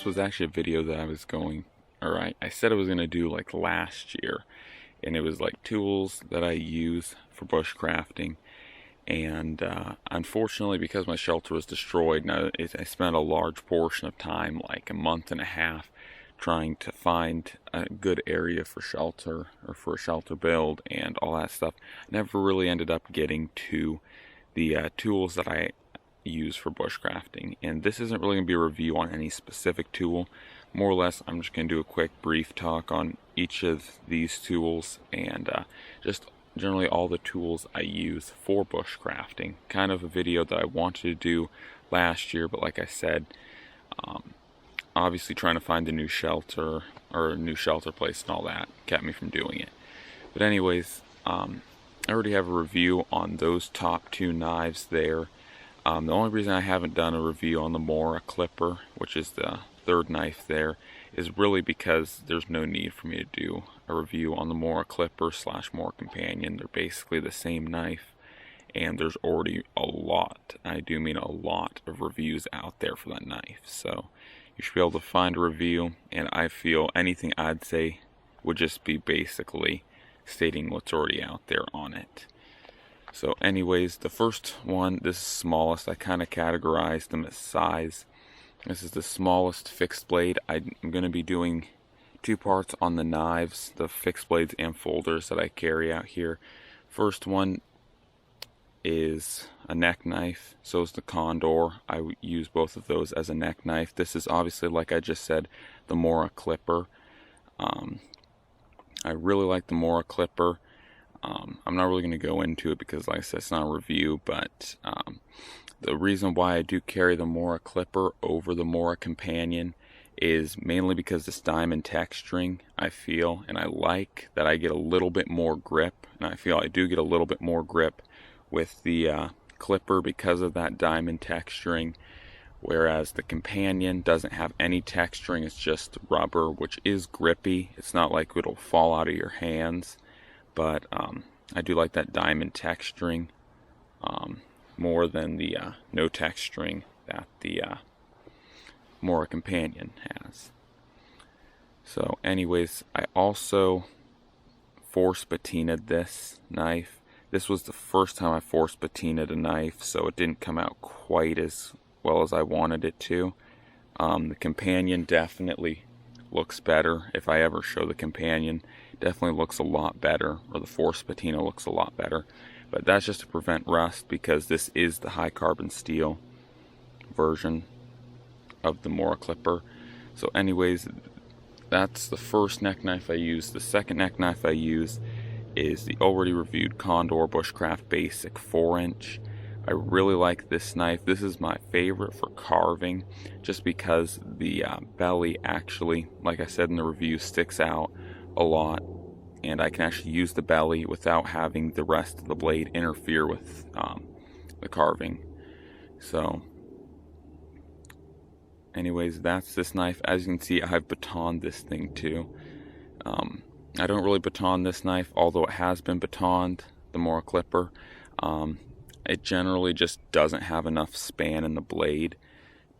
this was actually a video that I was going, or I said I was going to do like last year, and it was like tools that I use for bushcrafting. And unfortunately, because my shelter was destroyed, now I spent a large portion of time, like a month and a half, trying to find a good area for shelter or for a shelter build and all that stuff. Never really ended up getting to the tools that I use for bushcrafting. And this isn't really going to be a review on any specific tool. More or less, I'm just going to do a quick brief talk on each of these tools and just generally all the tools I use for bushcrafting. Kind of a video that I wanted to do last year, but like I said, obviously trying to find a new shelter or a new shelter place and all that kept me from doing it. But anyways, I already have a review on those top two knives there. The only reason I haven't done a review on the Mora Clipper, which is the third knife there, is really because there's no need for me to do a review on the Mora Clipper / Mora Companion. They're basically the same knife, and there's already a lot, I do mean a lot, of reviews out there for that knife. So you should be able to find a review, and I feel anything I'd say would just be basically stating what's already out there on it. So anyways, the first one, this is smallest. I kind of categorized them as size. This is the smallest fixed blade. I'm going to be doing two parts on the knives, the fixed blades and folders that I carry out here. First one is a neck knife, so is the Condor. I use both of those as a neck knife. This is obviously, like I just said, the Mora Clipper. I really like the Mora Clipper. I'm not really going to go into it because, like I said, it's not a review, but the reason why I do carry the Mora Clipper over the Mora Companion is mainly because this diamond texturing, I feel, and I like that I get a little bit more grip, and I feel I do get a little bit more grip with the Clipper because of that diamond texturing, whereas the Companion doesn't have any texturing. It's just rubber, which is grippy. It's not like it'll fall out of your hands, but I do like that diamond texturing more than the no texturing that the Mora Companion has. So anyways, I also force patinaed this knife. This was the first time I force patinaed a knife, so it didn't come out quite as well as I wanted it to. The Companion definitely looks better. If I ever show the Companion, definitely looks a lot better, or the force patina looks a lot better. But that's just to prevent rust, because this is the high carbon steel version of the Mora Clipper. So anyways, that's the first neck knife I use. The second neck knife I use is the already reviewed Condor Bushcraft Basic 4-inch. I really like this knife. This is my favorite for carving, just because the belly actually, like I said in the review, sticks out a lot, and I can actually use the belly without having the rest of the blade interfere with the carving. So anyways, that's this knife. As you can see, I've batoned this thing too. I don't really baton this knife, although it has been batoned, the Mora Clipper. It generally just doesn't have enough span in the blade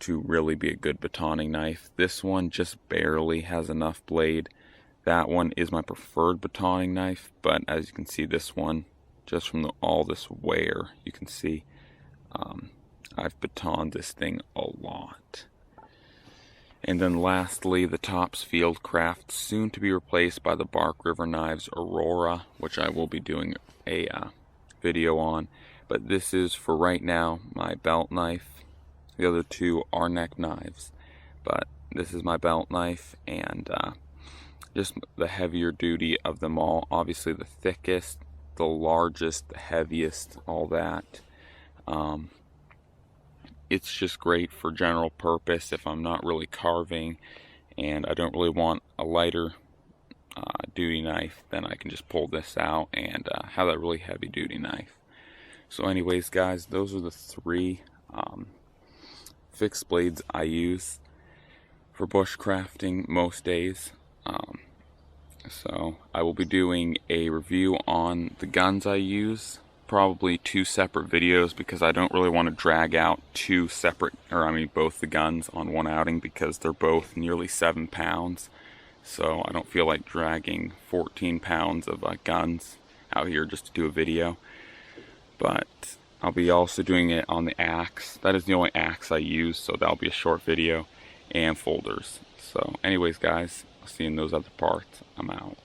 to really be a good batoning knife. This one just barely has enough blade. That one is my preferred batoning knife, but as you can see, this one, just from all this wear, you can see I've batoned this thing a lot. And then lastly, the Tops Fieldcraft, soon to be replaced by the Bark River Knives Aurora, which I will be doing a video on. But this is, for right now, my belt knife. The other two are neck knives, but this is my belt knife, and just the heavier duty of them all. Obviously the thickest, the largest, the heaviest, all that. It's just great for general purpose if I'm not really carving and I don't really want a lighter duty knife. Then I can just pull this out and have that really heavy duty knife. So anyways, guys, those are the three fixed blades I use for bushcrafting most days. So I will be doing a review on the guns I use probably 2 separate videos because I don't really want to drag out 2 separate, or I mean both the guns on one outing because they're both nearly 7 pounds. So I don't feel like dragging 14 pounds of guns out here just to do a video. But I'll be also doing it on the axe. That is the only axe I use, so that'll be a short video, and folders. So anyways guys, I'll see you in those other parts. I'm out.